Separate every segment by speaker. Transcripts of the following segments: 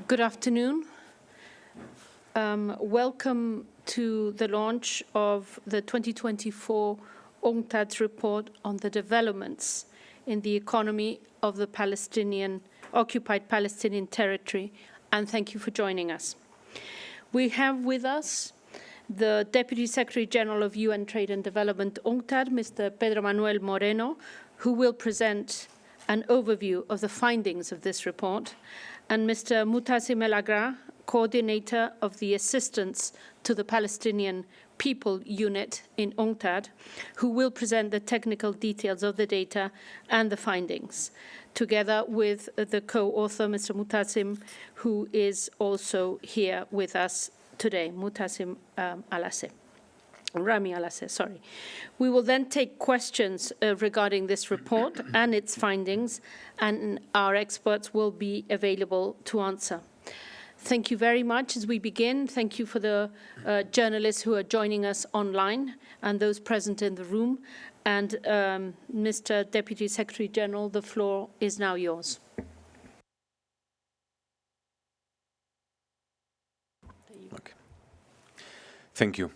Speaker 1: Good afternoon. Welcome to the launch of the 2024 UNCTAD report on the developments in the economy of the Occupied Palestinian Territory, and thank you for joining us. We have with us the Deputy Secretary General of UN Trade and Development, UNCTAD, Mr. Pedro Manuel Moreno, who will present an overview of the findings of this report, and Mr. Mutasim Elagraa, Coordinator of the Assistance to the Palestinian People Unit in UNCTAD, who will present the technical details of the data and the findings, together with the co-author, Mr. Mutasim, who is also here with us today, Mutasim Alazzeh. Rami, sorry. We will then take questions regarding this report and its findings, and our experts will be available to answer. Thank you very much. As we begin, thank you for the journalists who are joining us online and those present in the room. And Mr. Deputy Secretary General, the floor is now yours.
Speaker 2: Okay. Thank you.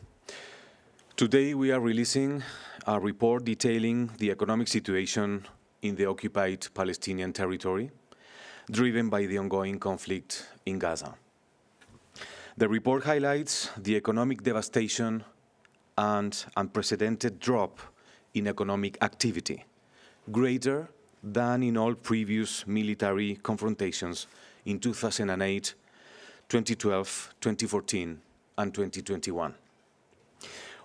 Speaker 2: Today we are releasing a report detailing the economic situation in the occupied Palestinian territory, driven by the ongoing conflict in Gaza. The report highlights the economic devastation and unprecedented drop in economic activity, greater than in all previous military confrontations in 2008, 2012, 2014, and 2021.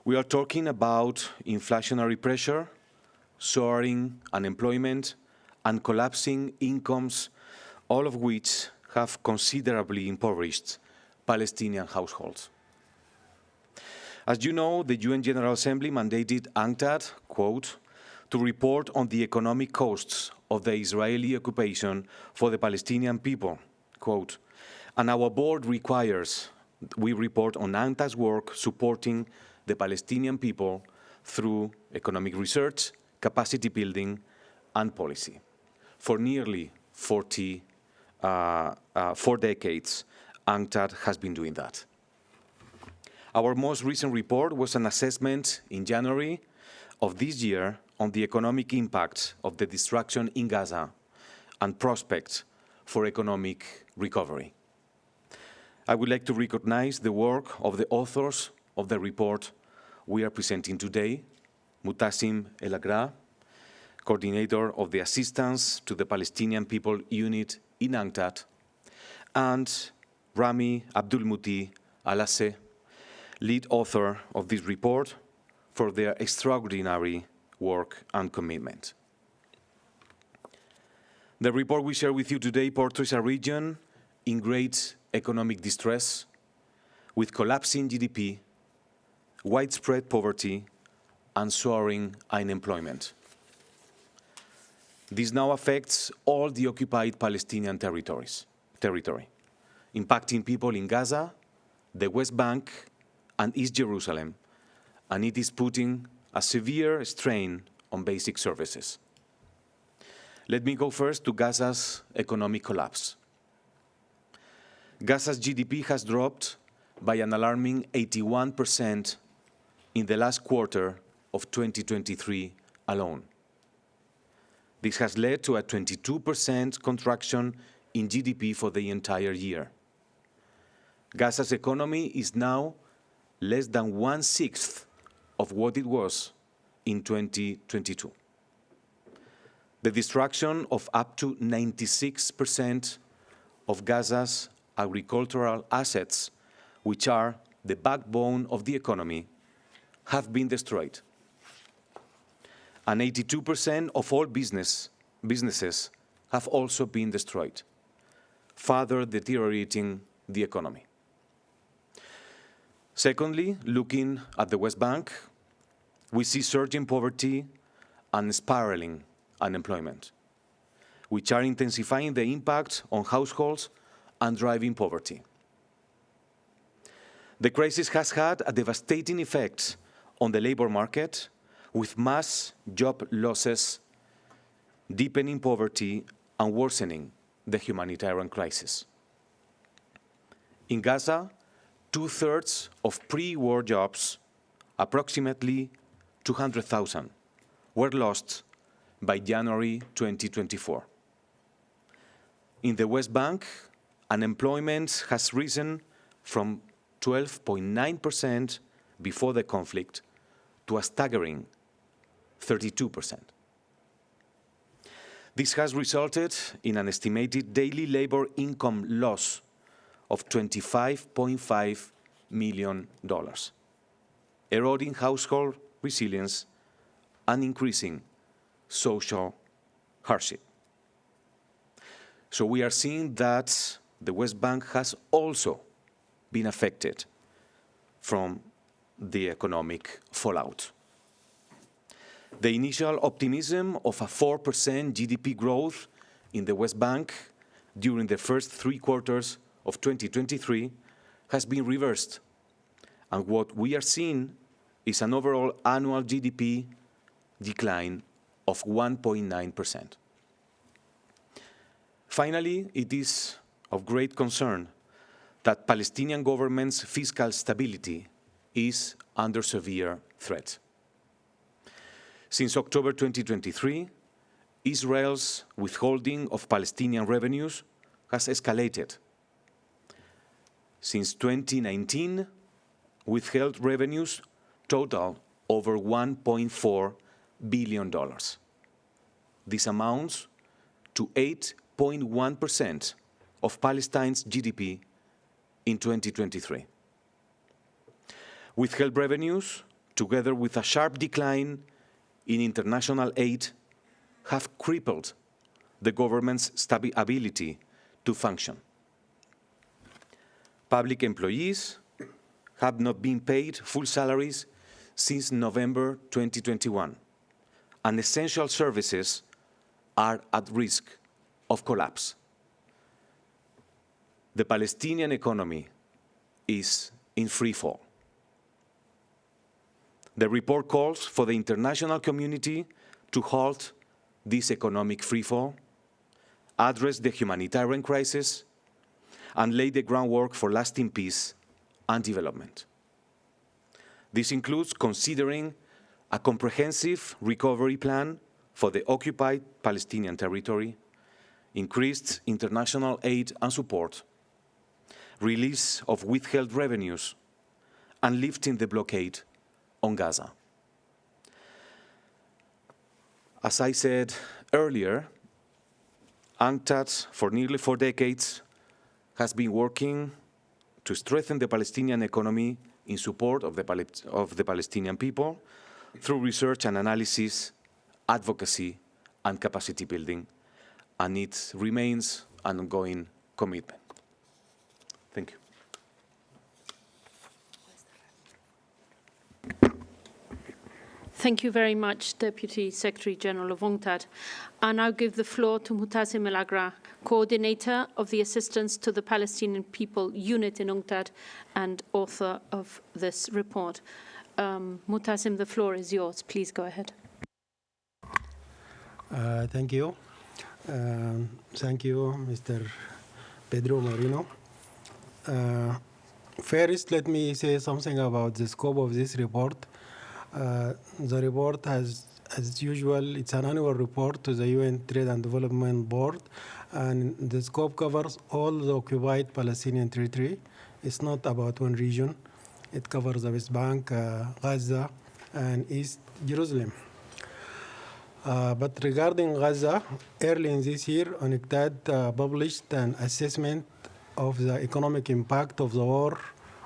Speaker 2: We are talking about inflationary pressure, soaring unemployment, and collapsing incomes, all of which have considerably impoverished Palestinian households. As you know, the UN General Assembly mandated UNCTAD, quote, to report on the economic costs of the Israeli occupation for the Palestinian people, quote, and our board requires we report on UNCTAD's work supporting the Palestinian people through economic research, capacity building, and policy. For nearly 4 decades, UNCTAD has been doing that. Our most recent report was an assessment in January of this year on the economic impact of the destruction in Gaza and prospects for economic recovery. I would like to recognize the work of the authors of the report we are presenting today, Mutasim Elagraa, Coordinator of the Assistance to the Palestinian People Unit in UNCTAD, and Rami Abdulmuti Alazzeh, lead author of this report, for their extraordinary work and commitment. The report we share with you today portrays a region in great economic distress, with collapsing GDP, widespread poverty, and soaring unemployment. This now affects all the occupied Palestinian territory, impacting people in Gaza, the West Bank, and East Jerusalem, and it is putting a severe strain on basic services. Let me go first to Gaza's economic collapse. Gaza's GDP has dropped by an alarming 81% in the last quarter of 2023 alone. This has led to a 22% contraction in GDP for the entire year. Gaza's economy is now less than 1/6 of what it was in 2022. The destruction of up to 96% of Gaza's agricultural assets, which are the backbone of the economy, have been destroyed. And 82% of all businesses have also been destroyed, further deteriorating the economy. Secondly, looking at the West Bank, we see surging poverty and spiraling unemployment, which are intensifying the impact on households and driving poverty. The crisis has had a devastating effect on the labor market, with mass job losses, deepening poverty, and worsening the humanitarian crisis. In Gaza, 2/3 of pre-war jobs, approximately 200,000, were lost by January 2024. In the West Bank, unemployment has risen from 12.9% before the conflict to a staggering 32%. This has resulted in an estimated daily labor income loss of $25.5 million, eroding household resilience and increasing social hardship. So we are seeing that the West Bank has also been affected from the economic fallout. The initial optimism of a 4% GDP growth in the West Bank during the first 3 quarters of 2023 has been reversed, and what we are seeing is an overall annual GDP decline of 1.9%. Finally, it is of great concern that Palestinian government's fiscal stability is under severe threat. Since October 2023, Israel's withholding of Palestinian revenues has escalated. Since 2019, withheld revenues total over $1.4 billion. This amounts to 8.1% of Palestine's GDP in 2023. Withheld revenues, together with a sharp decline in international aid, have crippled the government's ability to function. Public employees have not been paid full salaries since November 2021, and essential services are at risk of collapse. The Palestinian economy is in free fall. The report calls for the international community to halt this economic freefall, address the humanitarian crisis, and lay the groundwork for lasting peace and development. This includes considering a comprehensive recovery plan for the occupied Palestinian territory, increased international aid and support, release of withheld revenues, and lifting the blockade on Gaza. As I said earlier, UNCTAD, for nearly 4 decades, has been working to strengthen the Palestinian economy in support of the Palestinian people through research and analysis, advocacy, and capacity building, and it remains an ongoing commitment. Thank you.
Speaker 1: Thank you very much, Deputy Secretary General of UNCTAD. I now give the floor to Mutasim Elagraa, Coordinator of the Assistance to the Palestinian People Unit in UNCTAD and author of this report. Mutasim, the floor is yours. Please go ahead.
Speaker 3: Thank you. Thank you, Mr. Pedro Moreno. First, let me say something about the scope of this report. The report has, as usual, it's an annual report to the UN Trade and Development Board, and the scope covers all the occupied Palestinian territory. It's not about one region. It covers the West Bank, Gaza, and East Jerusalem. But regarding Gaza, early in this year, UNCTAD published an assessment of the economic impact of the war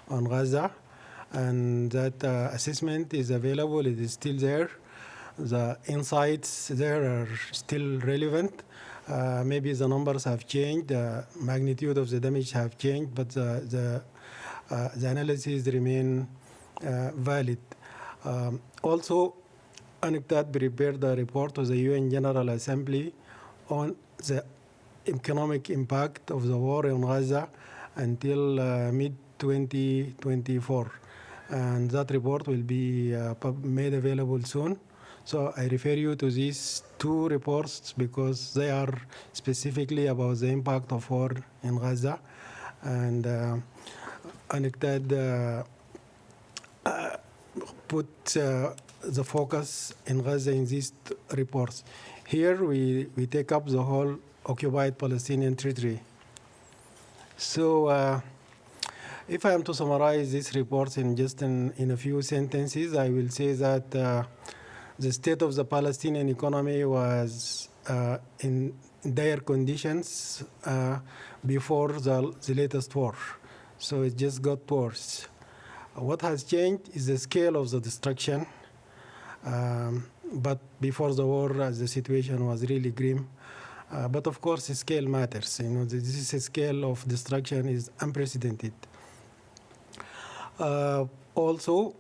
Speaker 3: on Gaza, and that assessment is available. It is still there. The insights there are still relevant. Maybe the numbers have changed, the magnitude of the damage have changed, but the analysis remain valid. Also, UNCTAD prepared a report to the UN General Assembly on the economic impact of the war in Gaza until mid-2024. And that report will be made available soon. So I refer you to these 2 reports because they are specifically about the impact of war in Gaza. and UNCTAD put the focus in Gaza in these reports. Here we take up the whole occupied Palestinian territory. So if I am to summarize these reports in just in a few sentences, I will say that the state of the Palestinian economy was in dire conditions before the latest war. So it just got worse. What has changed is the scale of the destruction. But before the war, the situation was really grim. But of course, the scale matters. You know, this scale of destruction is unprecedented. Also,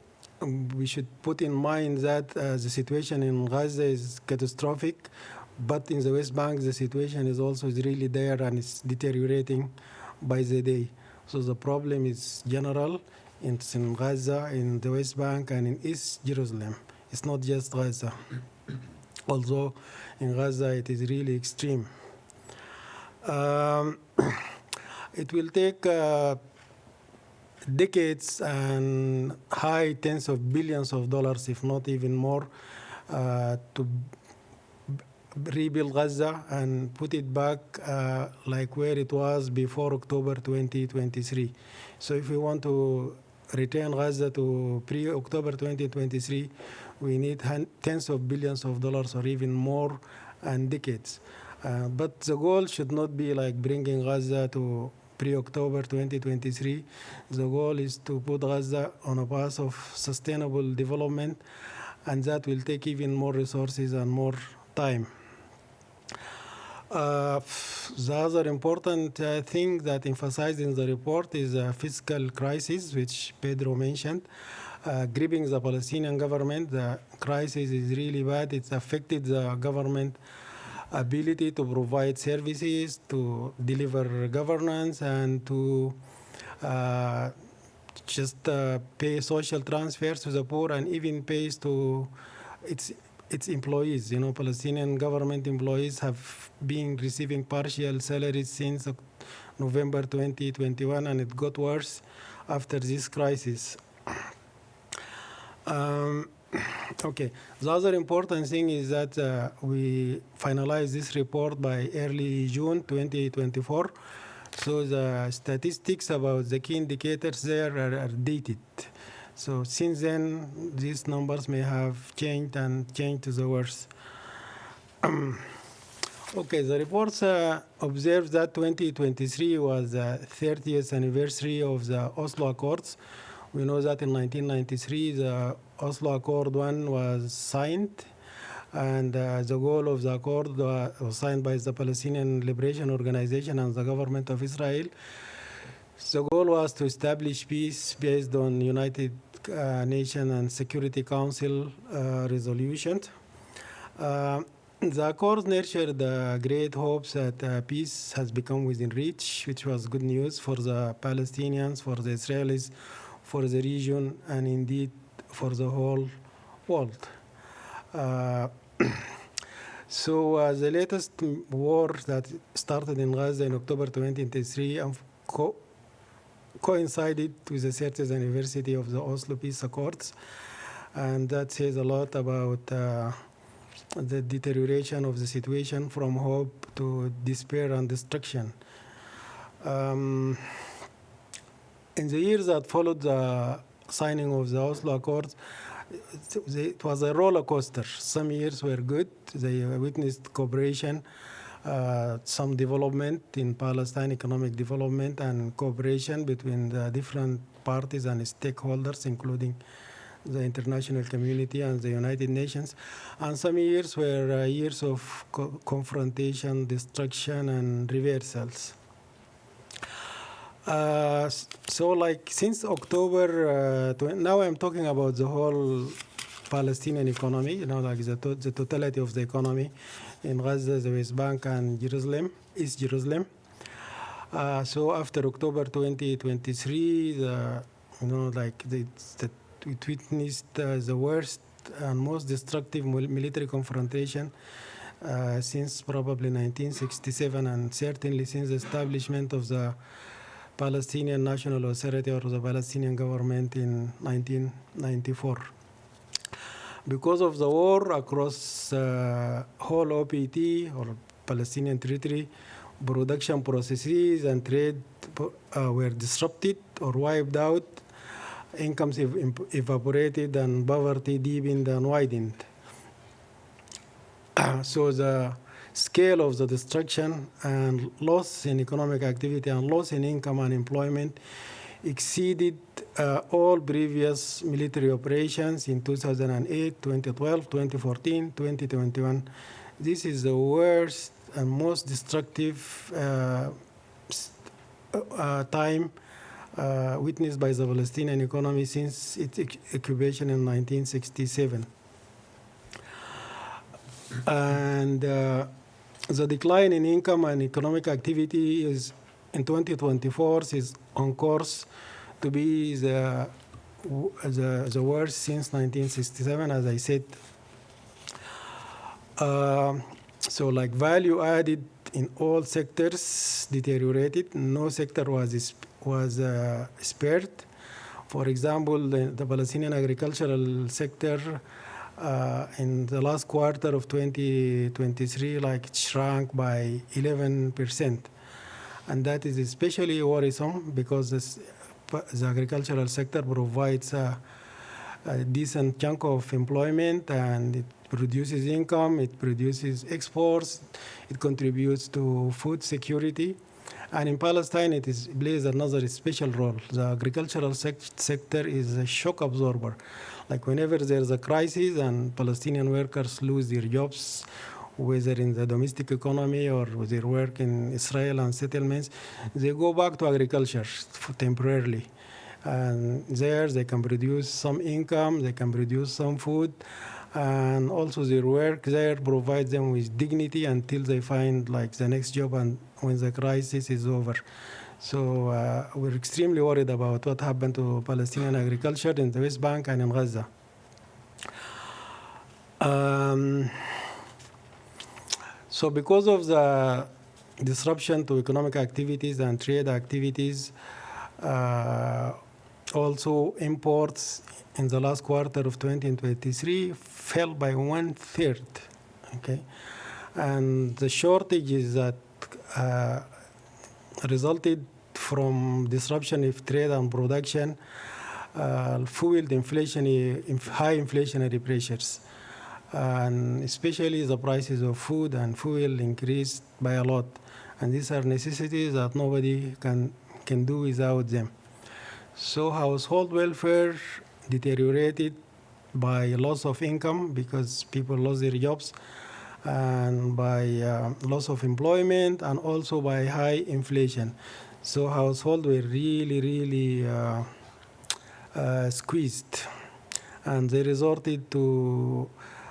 Speaker 3: we should put in mind that the situation in Gaza is catastrophic, but in the West Bank, the situation is also really there and it's deteriorating by the day. So the problem is general. It's in Gaza, in the West Bank, and in East Jerusalem. It's not just Gaza. Although in Gaza it is really extreme. It will take decades and high tens of billions of dollars, if not even more, to rebuild Gaza and put it back like where it was before October 2023. So if we want to return Gaza to pre-October 2023, we need tens of billions of dollars or even more and decades. But the goal should not be like bringing Gaza to pre-October 2023. The goal is to put Gaza on a path of sustainable development, and that will take even more resources and more time. The other important thing that emphasized in the report is a fiscal crisis, which Pedro mentioned, gripping the Palestinian government. The crisis is really bad. It's affected the government ability to provide services, to deliver governance, and to just pay social transfers to the poor, and even pays to its employees. You know, Palestinian government employees have been receiving partial salaries since November 2021, and it got worse after this crisis. Okay, the other important thing is that we finalized this report by early June 2024. So the statistics about the key indicators there are dated. So since then, these numbers may have changed and changed to the worse. Okay, the reports observed that 2023 was the 30th anniversary of the Oslo Accords. We know that in 1993, the Oslo Accord 1 was signed, and the goal of the accord was signed by the Palestinian Liberation Organization and the government of Israel. The goal was to establish peace based on United Nations and Security Council resolutions. The accords nurtured great hopes that peace has become within reach, which was good news for the Palestinians, for the Israelis, for the region, and indeed for the whole world. So the latest war that started in Gaza in October 2023 coincided with the 30th anniversary of the Oslo Peace Accords, and that says a lot about the deterioration of the situation from hope to despair and destruction. In the years that followed the signing of the Oslo Accords, it was a roller coaster. Some years were good. They witnessed cooperation, some development in Palestine, economic development and cooperation between the different parties and stakeholders, including the international community and the United Nations. And some years were years of confrontation, destruction, and reversals. So like since October, now I'm talking about the whole Palestinian economy, you know, like the totality of the economy in Gaza, the West Bank, and Jerusalem, East Jerusalem. So after October 2023, you know, like we witnessed the worst and most destructive military confrontation since probably 1967, and certainly since the establishment of the Palestinian National Authority or the Palestinian government in 1994. Because of the war across whole OPT or Palestinian Territory, production processes and trade were disrupted or wiped out, incomes evaporated, and poverty deepened and widened. So the scale of the destruction and loss in economic activity and loss in income and employment exceeded all previous military operations in 2008, 2012, 2014, 2021. This is the worst and most destructive time witnessed by the Palestinian economy since its occupation in 1967. And the decline in income and economic activity is in 2024 is on course to be the worst since 1967, as I said. So like value added in all sectors deteriorated. No sector was spared. For example, the Palestinian agricultural sector in the last quarter of 2023, like it shrunk by 11%. And that is especially worrisome because the agricultural sector provides a decent chunk of employment, and it produces income, it produces exports, it contributes to food security. And in Palestine, it plays another special role. The agricultural sector is a shock absorber. Like whenever there's a crisis and Palestinian workers lose their jobs, whether in the domestic economy or with their work in Israel and settlements, they go back to agriculture temporarily. And there they can produce some income, they can produce some food, and also their work there provides them with dignity until they find like the next job and when the crisis is over. So we're extremely worried about what happened to Palestinian agriculture in the West Bank and in Gaza. So because of the disruption to economic activities and trade activities, also imports in the last quarter of 2023 fell by 1/3. Okay, and the shortages that resulted from disruption of trade and production fueled high inflationary pressures. And especially the prices of food and fuel increased by a lot. And these are necessities that nobody can do without them. So household welfare deteriorated by loss of income because people lost their jobs, and by loss of employment, and also by high inflation. So households were really squeezed, and they resorted to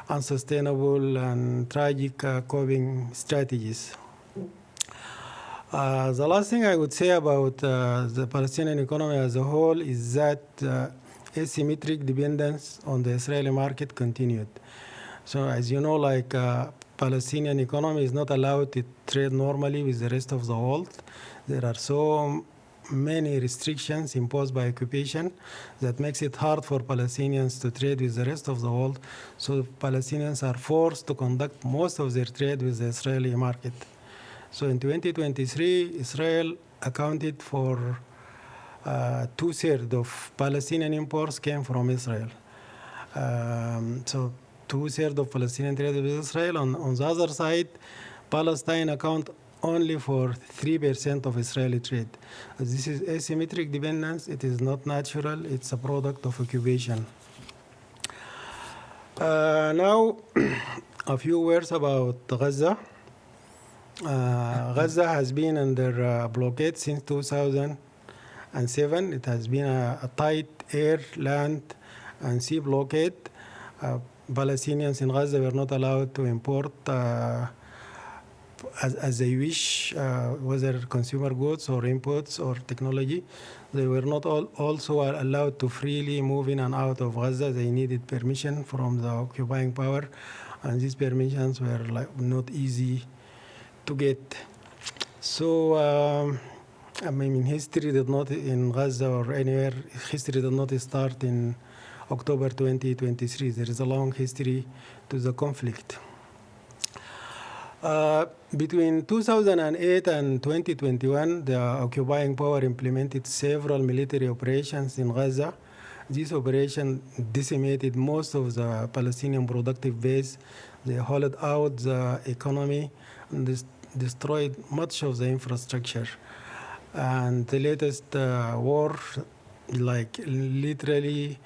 Speaker 3: unsustainable and tragic coping strategies. The last thing I would say about the Palestinian economy as a whole is that asymmetric dependence on the Israeli market continued. So as you know, like Palestinian economy is not allowed to trade normally with the rest of the world. There are so many restrictions imposed by occupation that makes it hard for Palestinians to trade with the rest of the world. So Palestinians are forced to conduct most of their trade with the Israeli market. So in 2023, Israel accounted for 2/3 of Palestinian imports came from Israel. So 2/3 of Palestinian trade with Israel. On the other side, Palestine account only for 3% of Israeli trade. This is asymmetric dependence. It is not natural. It's a product of occupation. Now, a few words about Gaza. Gaza has been under blockade since 2007. It has been a tight air, land, and sea blockade. Palestinians in Gaza were not allowed to import as they wish, whether consumer goods or imports or technology. They were not also allowed to freely move in and out of Gaza. They needed permission from the occupying power, and these permissions were not easy to get. So I mean, history did not, in Gaza or anywhere, history did not start in October 2023. There is a long history to the conflict. Between 2008 and 2021, the occupying power implemented several military operations in Gaza. These operations decimated most of the Palestinian productive base. They hollowed out the economy and destroyed much of the infrastructure. And the latest war, like, literally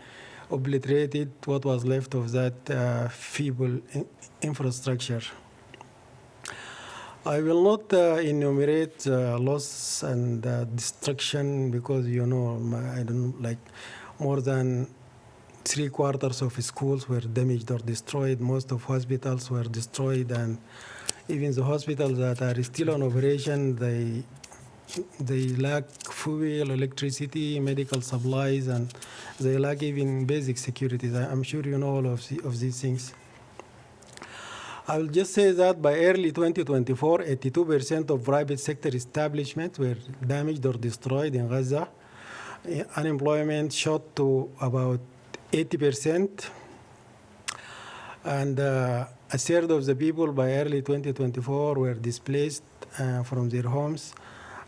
Speaker 3: obliterated what was left of that feeble infrastructure. I will not enumerate loss and destruction because, you know, I don't like more than 3/4 of schools were damaged or destroyed. Most of hospitals were destroyed, and even the hospitals that are still on operation, they lack fuel, electricity, medical supplies, and they lack even basic securities. I'm sure you know all of these things. I will just say that by early 2024, 82% of private sector establishments were damaged or destroyed in Gaza. Unemployment shot to about 80%. And a third of the people by early 2024 were displaced from their homes.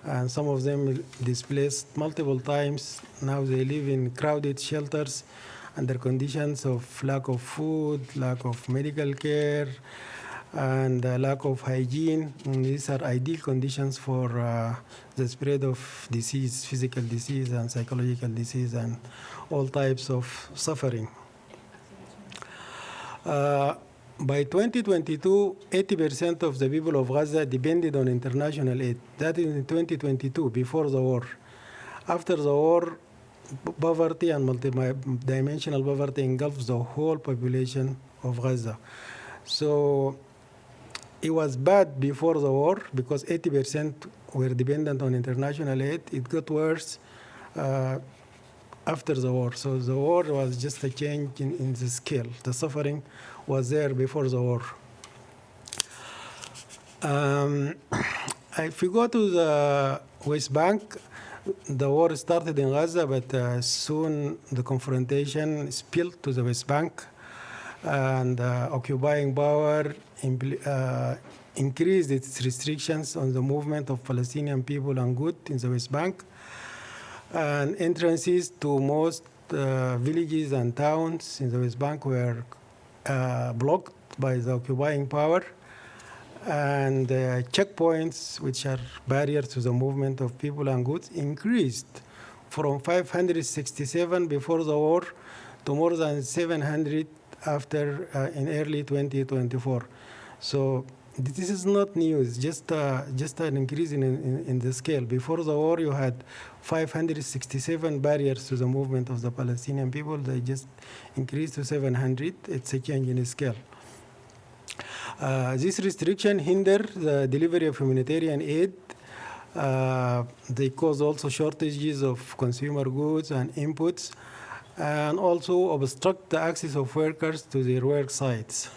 Speaker 3: And some of them displaced multiple times. Now they live in crowded shelters under conditions of lack of food, lack of medical care, and lack of hygiene. And these are ideal conditions for the spread of disease, physical disease and psychological disease, and all types of suffering. By 2022, 80% of the people of Gaza depended on international aid. That is in 2022, before the war. After the war, poverty and multidimensional poverty engulfs the whole population of Gaza. So it was bad before the war because 80% were dependent on international aid. It got worse after the war. So the war was just a change in the scale. The suffering was there before the war. If we go to the West Bank, the war started in Gaza, but soon the confrontation spilled to the West Bank, and occupying power increased its restrictions on the movement of Palestinian people and goods in the West Bank, and entrances to most villages and towns in the West Bank were blocked by the occupying power, and checkpoints, which are barriers to the movement of people and goods, increased from 567 before the war to more than 700 after in early 2024. So this is not news, just an increase in the scale. Before the war, you had 567 barriers to the movement of the Palestinian people. They just increased to 700. It's a change in scale. This restriction hindered the delivery of humanitarian aid. They cause also shortages of consumer goods and inputs, and also obstruct the access of workers to their work sites.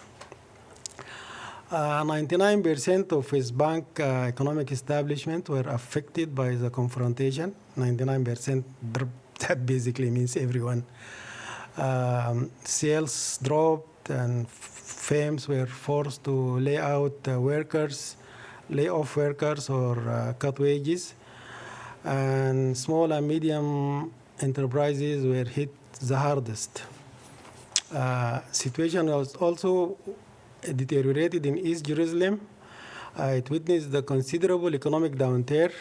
Speaker 3: 99% of West Bank economic establishments were affected by the confrontation. 99%, that basically means everyone. Sales dropped, and firms were forced to lay off workers or cut wages. And small and medium enterprises were hit the hardest. Situation was also deteriorated in East Jerusalem. It witnessed the considerable economic downturn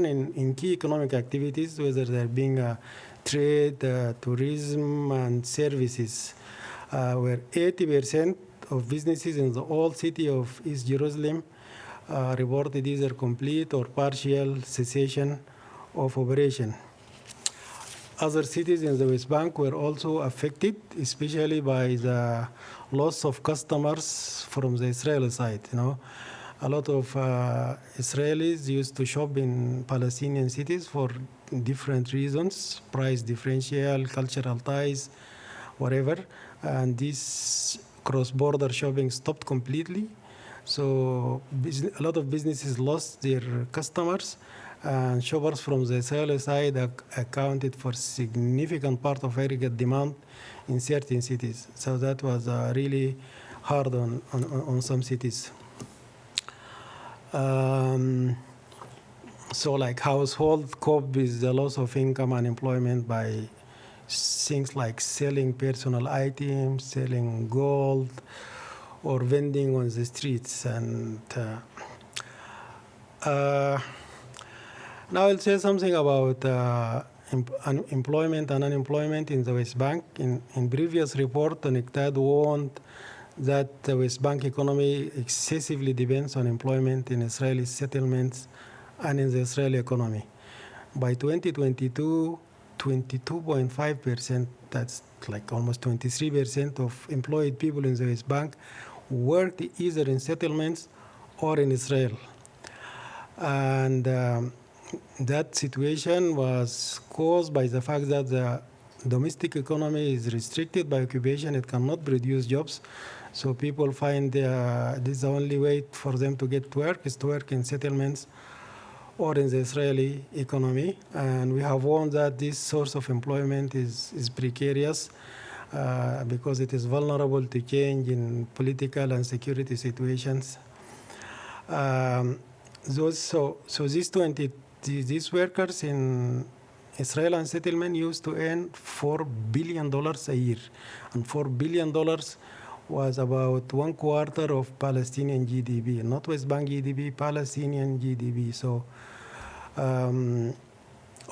Speaker 3: in key economic activities, whether there being trade, tourism, and services, where 80% of businesses in the old city of East Jerusalem reported either complete or partial cessation of operation. Other cities in the West Bank were also affected, especially by the loss of customers from the Israeli side. You know, a lot of Israelis used to shop in Palestinian cities for different reasons: price differential, cultural ties, whatever. And this cross-border shopping stopped completely. So a lot of businesses lost their customers, And shoppers from the Israeli side accounted for significant part of aggregate demand in certain cities. So that was really hard on some cities. So like household cope with the loss of income and employment by things like selling personal items, selling gold, or vending on the streets. And now I'll say something about employment and unemployment in the West Bank. In previous report, UNCTAD warned that the West Bank economy excessively depends on employment in Israeli settlements and in the Israeli economy. By 2022, 22.5%, that's like almost 23% of employed people in the West Bank worked either in settlements or in Israel. And that situation was caused by the fact that the domestic economy is restricted by occupation. It cannot produce jobs. So people find this is the only way for them to get work is to work in settlements or in the Israeli economy. And we have warned that this source of employment is precarious because it is vulnerable to change in political and security situations. These workers in Israel and settlement used to earn $4 billion a year. And $4 billion was about 1/4 of Palestinian GDP, not West Bank GDP, Palestinian GDP. So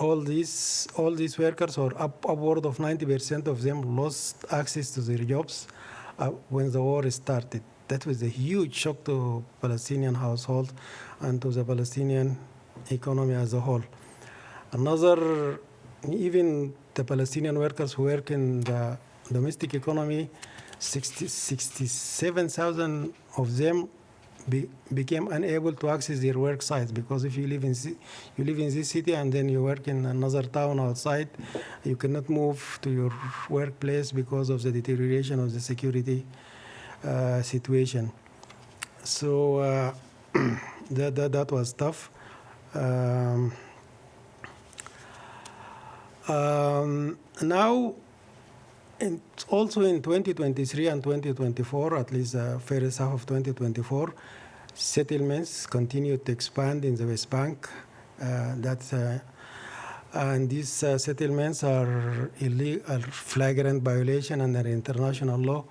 Speaker 3: all these workers, or upward of 90% of them, lost access to their jobs when the war started. That was a huge shock to Palestinian households and to the Palestinian economy as a whole. Another, even the Palestinian workers who work in the domestic economy, 67,000 of them became unable to access their work sites, because if you live in this city and then you work in another town outside, you cannot move to your workplace because of the deterioration of the security situation. So that was tough. Now, also in 2023 and 2024, at least the first half of 2024, settlements continued to expand in the West Bank. And these settlements are flagrant violation under international law,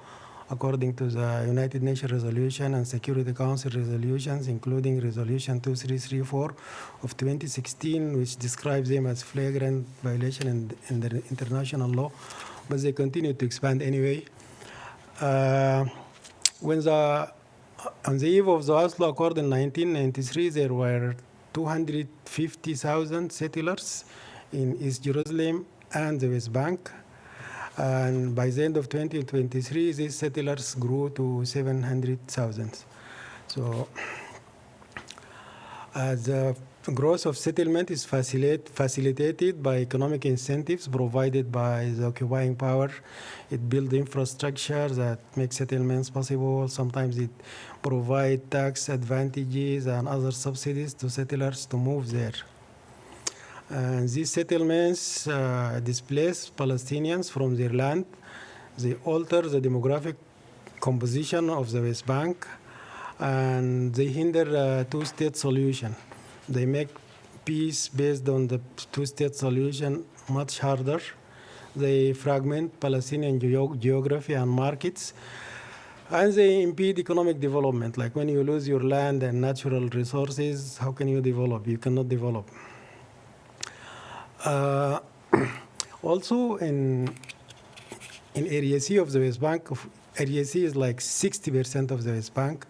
Speaker 3: according to the United Nations resolution and Security Council resolutions, including Resolution 2334 of 2016, which describes them as flagrant violation in the international law. But they continue to expand anyway. On the eve of the Oslo Accord in 1993, there were 250,000 settlers in East Jerusalem and the West Bank. And by the end of 2023, these settlers grew to 700,000. So the growth of settlement is facilitated by economic incentives provided by the occupying power. It builds infrastructure that makes settlements possible. Sometimes it provides tax advantages and other subsidies to settlers to move there. And these settlements displace Palestinians from their land. They alter the demographic composition of the West Bank, and they hinder a two-state solution. They make peace based on the two-state solution much harder. They fragment Palestinian geography and markets, and they impede economic development. Like when you lose your land and natural resources, how can you develop? You cannot develop. Also, in Area C of the West Bank, Area C is like 60% of the West Bank.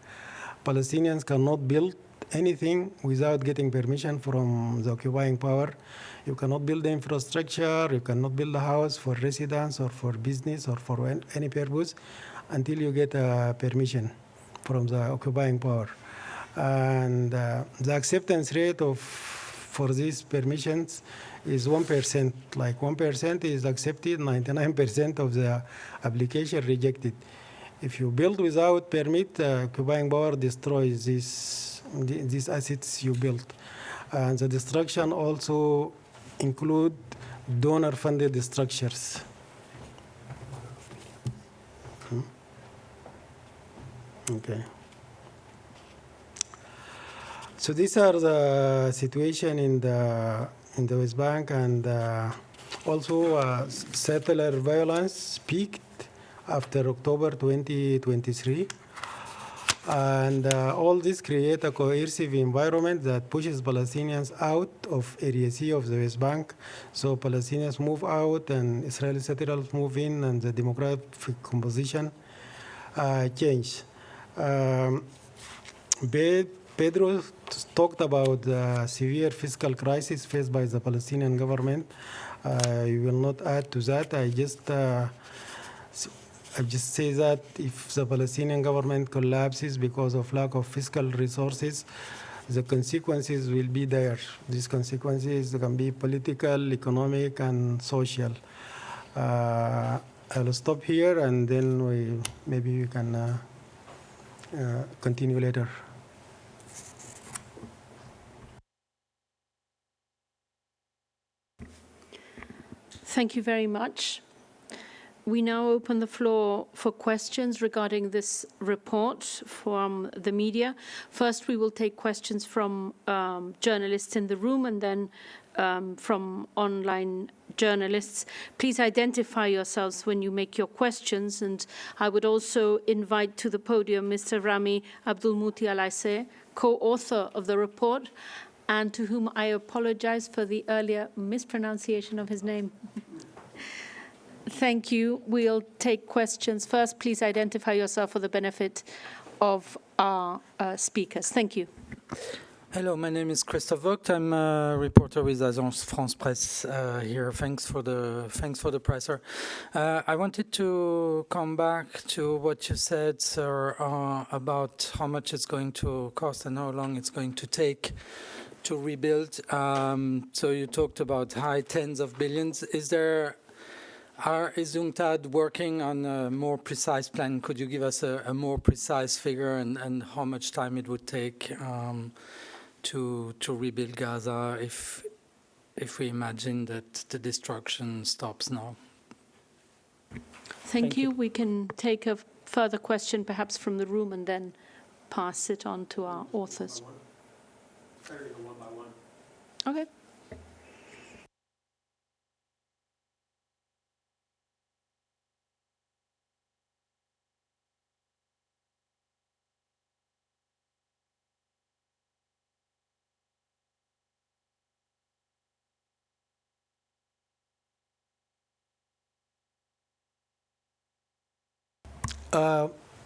Speaker 3: Palestinians cannot build anything without getting permission from the occupying power. You cannot build the infrastructure, you cannot build a house for residence or for business or for any purpose until you get permission from the occupying power. And the acceptance rate for these permissions is 1%. Like 1% is accepted, 99% of the application rejected. If you build without permit, occupying power destroys these assets you built. And the destruction also include donor-funded structures. Okay. So these are the situation in the West Bank, and also settler violence peaked after October 2023. And all this create a coercive environment that pushes Palestinians out of Area C of the West Bank. So Palestinians move out and Israeli settlers move in, and the demographic composition change. Pedro talked about the severe fiscal crisis faced by the Palestinian government. I will not add to that. I just say that if the Palestinian government collapses because of lack of fiscal resources, the consequences will be there. These consequences can be political, economic, and social. I'll stop here, and then maybe we can continue later.
Speaker 1: Thank you very much. We now open the floor for questions regarding this report from the media. First, we will take questions from journalists in the room, and then from online journalists. Please identify yourselves when you make your questions, and I would also invite to the podium Mr. Rami Abdulmuti Alazzeh, co-author of the report, and to whom I apologize for the earlier mispronunciation of his name. Thank you. We'll take questions. First, please identify yourself for the benefit of our speakers. Thank you.
Speaker 4: Hello, my name is Christophe Vogt. I'm a reporter with Agence France Presse here. Thanks for the presser. I wanted to come back to what you said, sir, about how much it's going to cost and how long it's going to take to rebuild. So you talked about high tens of billions. Is UNCTAD working on a more precise plan? Could you give us a more precise figure and how much time it would take to rebuild Gaza if we imagine that the destruction stops now?
Speaker 1: Thank you. We can take a further question perhaps from the room and then pass it on to our authors.
Speaker 5: One by one.
Speaker 1: Okay.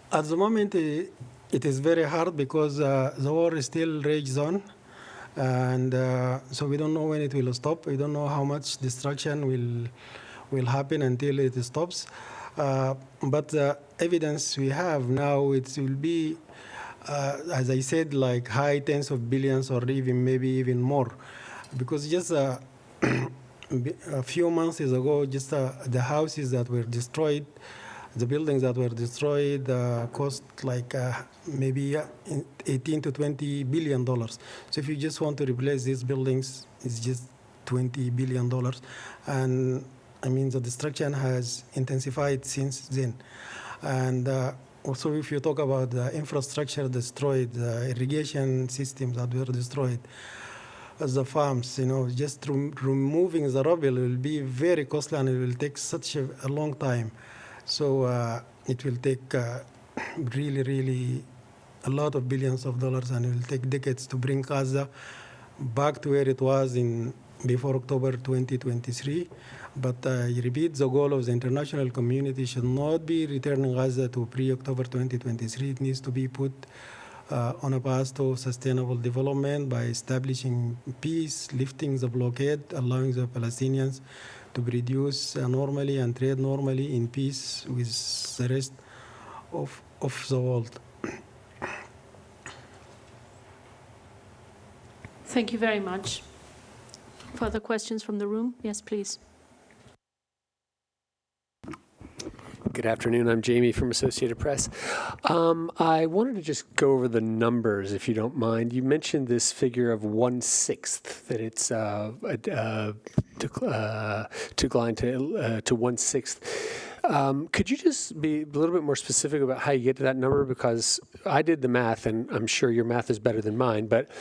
Speaker 3: At the moment, it is very hard because the war is still raged on, and so we don't know when it will stop. We don't know how much destruction will happen until it stops. But the evidence we have now, it will be, as I said, like high tens of billions or maybe even more, because just a few months ago, just the houses that were destroyed, the buildings that were destroyed cost like maybe $18 to $20 billion. So if you just want to replace these buildings, it's just $20 billion. And I mean, the destruction has intensified since then. And also, if you talk about the infrastructure destroyed, the irrigation systems that were destroyed, the farms, just removing the rubble will be very costly, and it will take such a long time. So it will take really, really a lot of billions of dollars, and it will take decades to bring Gaza back to where it was before October 2023. But I repeat, the goal of the international community should not be returning Gaza to pre-October 2023. It needs to be put on a path to sustainable development by establishing peace, lifting the blockade, allowing the Palestinians to produce normally and trade normally in peace with the rest of the world.
Speaker 1: Thank you very much. Further questions from the room? Yes, please.
Speaker 6: Good afternoon. I'm Jamie from Associated Press. I wanted to just go over the numbers, if you don't mind. You mentioned this figure of 1/6, that it's declined to 1/6. Could you just be a little bit more specific about how you get to that number? Because I did the math, and I'm sure your math is better than mine, but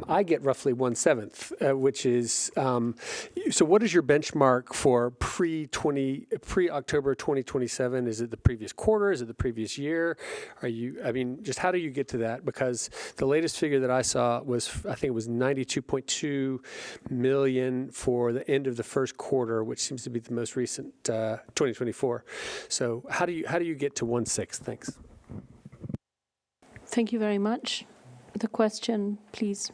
Speaker 6: I get roughly 1/7, which is, so what is your benchmark for pre-October 2027? Is it the previous quarter? Is it the previous year? Just how do you get to that? Because the latest figure that I saw was, I think it was 92.2 million for the end of the first quarter, which seems to be the most recent 2024. So how do you get to 1/6? Thanks.
Speaker 1: Thank you very much. The question, please.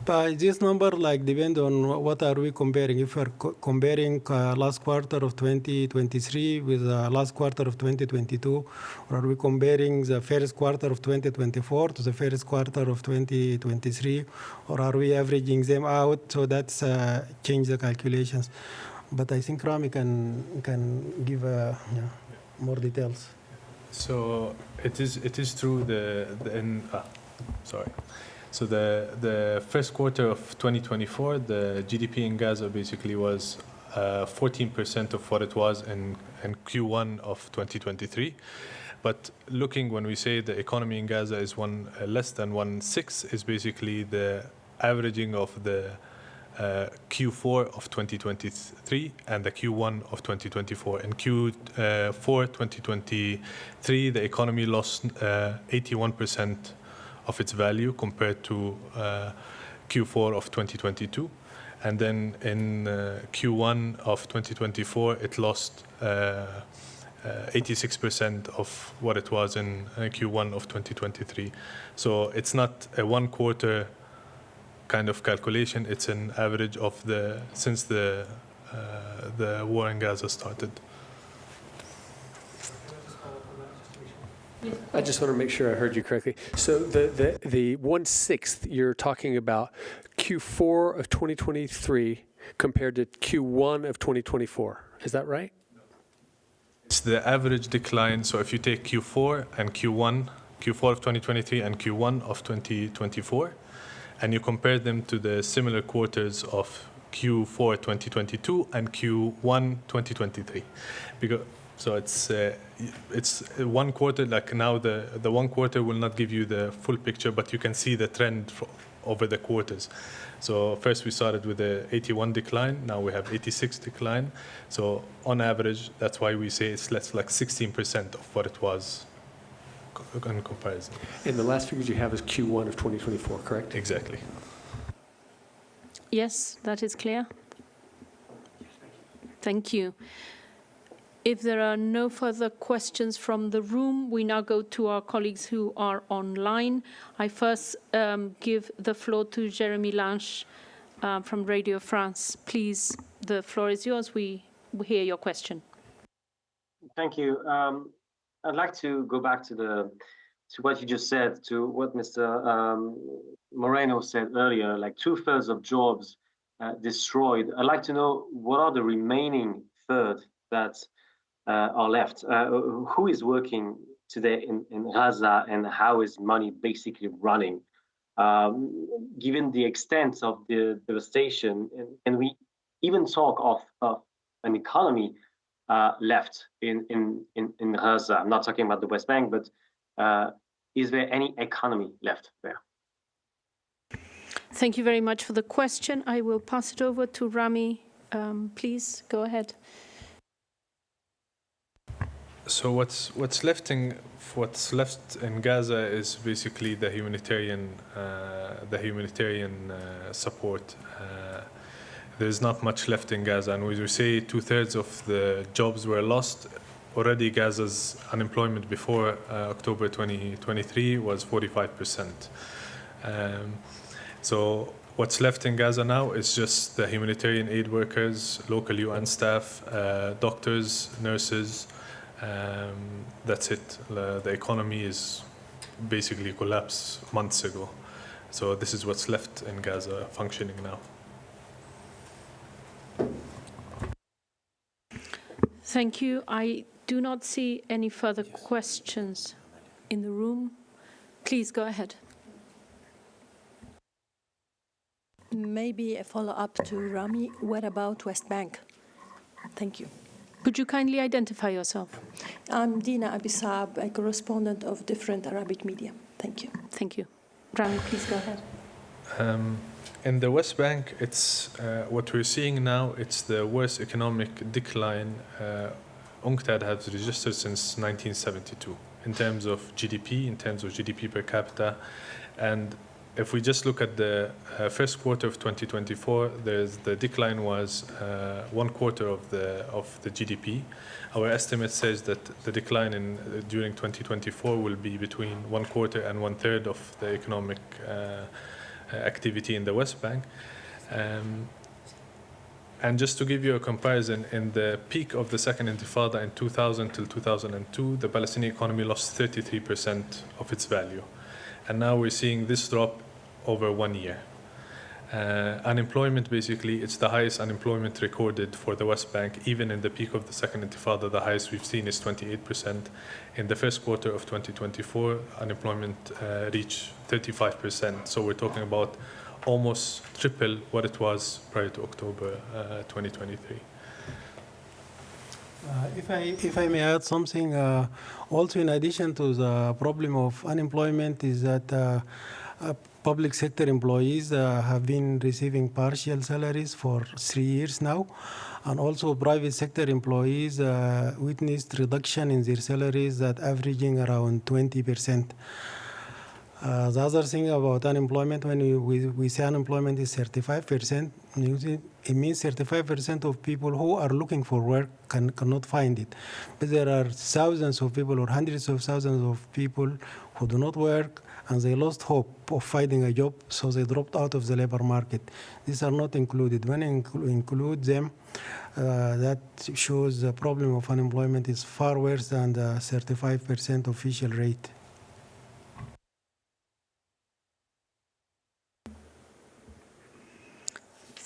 Speaker 3: But this number depend on what are we comparing. If we're comparing last quarter of 2023 with last quarter of 2022, or are we comparing the first quarter of 2024 to the first quarter of 2023, or are we averaging them out? So that's change the calculations. But I think Rami can give more details.
Speaker 7: So it is true. So the first quarter of 2024, the GDP in Gaza basically was 14% of what it was in Q1 of 2023. But when we say the economy in Gaza is less than 1/6, is basically the averaging of the Q4 of 2023 and the Q1 of 2024. In Q4 2023, the economy lost 81% of its value compared to Q4 of 2022. And then in Q1 of 2024, it lost 86% of what it was in Q1 of 2023. So it's not a one quarter kind of calculation. It's an average of since the war in Gaza started.
Speaker 6: I just want to make sure I heard you correctly. So the 1/6 you're talking about Q4 of 2023 compared to Q1 of 2024. Is that right?
Speaker 7: It's the average decline. So if you take Q4 and Q4 of 2023 and Q1 of 2024, and you compare them to the similar quarters of Q4 2022 and Q1 2023. So it's one quarter, now the one quarter will not give you the full picture, but you can see the trend over the quarters. So first we started with the 81 decline, now we have 86 decline. So on average, that's why we say it's less like 16% of what it was in comparison.
Speaker 6: And the last figures you have is Q1 of 2024, correct?
Speaker 7: Exactly.
Speaker 1: Yes, that is clear. Thank you. If there are no further questions from the room, we now go to our colleagues who are online. I first give the floor to Jeremy Lange from Radio France. Please, the floor is yours. We hear your question.
Speaker 8: Thank you. I'd like to go back to what you just said, to what Mr. Moreno said earlier, like 2/3 of jobs destroyed. I'd like to know what are the remaining third that are left. Who is working today in Gaza, and how is money basically running? Given the extent of the devastation, and we even talk of an economy left in Gaza. I'm not talking about the West Bank, but is there any economy left there?
Speaker 1: Thank you very much for the question. I will pass it over to Rami. Please go ahead.
Speaker 7: So what's left in Gaza is basically the humanitarian support. There's not much left in Gaza, and when we say 2/3 of the jobs were lost, already Gaza's unemployment before October 2023 was 45%. So what's left in Gaza now is just the humanitarian aid workers, local UN staff, doctors, nurses. That's it. The economy is basically collapsed months ago. So this is what's left in Gaza functioning now.
Speaker 1: Thank you. I do not see any further questions in the room. Please go ahead.
Speaker 9: Maybe a follow-up to Rami. What about West Bank? Thank you.
Speaker 1: Could you kindly identify yourself?
Speaker 9: I'm Dina Abisab, a correspondent of different Arabic media. Thank you.
Speaker 1: Thank you. Rami, please go ahead.
Speaker 7: In the West Bank, it's what we're seeing now. It's the worst economic decline UNCTAD has registered since 1972 in terms of GDP, in terms of GDP per capita. And if we just look at the first quarter of 2024, the decline was 1/4 of the GDP. Our estimate says that the decline during 2024 will be between 1/4 and 1/3 of the economic activity in the West Bank. And just to give you a comparison, in the peak of the second intifada in 2000 till 2002, the Palestinian economy lost 33% of its value. And now we're seeing this drop over 1 year. Unemployment, basically, it's the highest unemployment recorded for the West Bank. Even in the peak of the second intifada, the highest we've seen is 28%. In the first quarter of 2024, unemployment reached 35%. So we're talking about almost triple what it was prior to October 2023.
Speaker 3: If I may add something, also in addition to the problem of unemployment is that public sector employees have been receiving partial salaries for 3 years now, and also private sector employees witnessed reduction in their salaries that averaging around 20%. The other thing about unemployment, when we say unemployment is 35%, it means 35% of people who are looking for work cannot find it. But there are thousands of people or hundreds of thousands of people who do not work, and they lost hope of finding a job, so they dropped out of the labor market. These are not included. When you include them, that shows the problem of unemployment is far worse than the 35% official rate.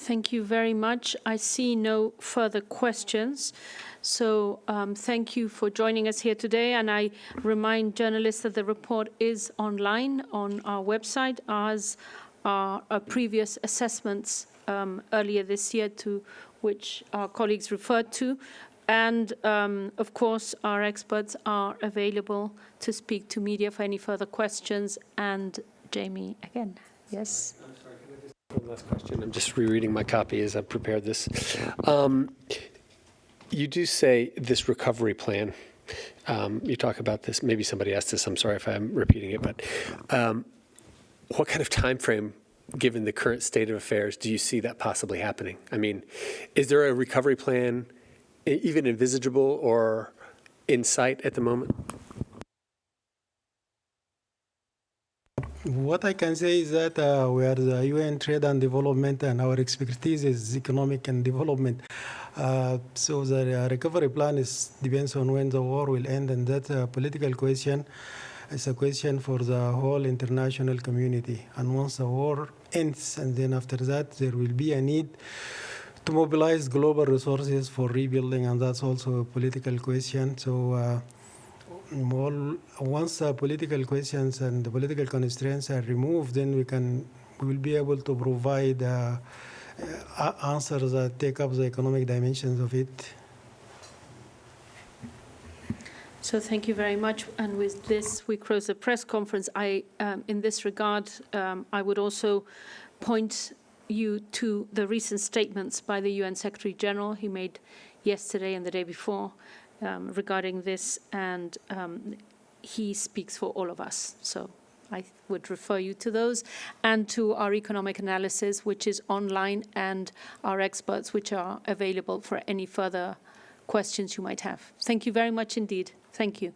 Speaker 1: Thank you very much. I see no further questions. So thank you for joining us here today. And I remind journalists that the report is online on our website, as are our previous assessments earlier this year, to which our colleagues referred to. And of course, our experts are available to speak to media for any further questions. And Jamie, again, yes?
Speaker 6: One last question. I'm just rereading my copy as I prepared this. You do say this recovery plan. You talk about this. Maybe somebody asked this. I'm sorry if I'm repeating it, but what kind of time frame, given the current state of affairs, do you see that possibly happening? I mean, is there a recovery plan even envisageable or in sight at the moment?
Speaker 3: What I can say is that we are the UN Trade and Development, and our expertise is economic and development. So the recovery plan depends on when the war will end, and that's a political question. It's a question for the whole international community. And once the war ends, and then after that, there will be a need to mobilize global resources for rebuilding, and that's also a political question. So once the political questions and the political constraints are removed, then we will be able to provide answers that take up the economic dimensions of it.
Speaker 1: So thank you very much. And with this, we close the press conference. In this regard, I would also point you to the recent statements by the UN Secretary General he made yesterday and the day before regarding this, and he speaks for all of us. So I would refer you to those and to our economic analysis, which is online, and our experts, which are available for any further questions you might have. Thank you very much indeed. Thank you.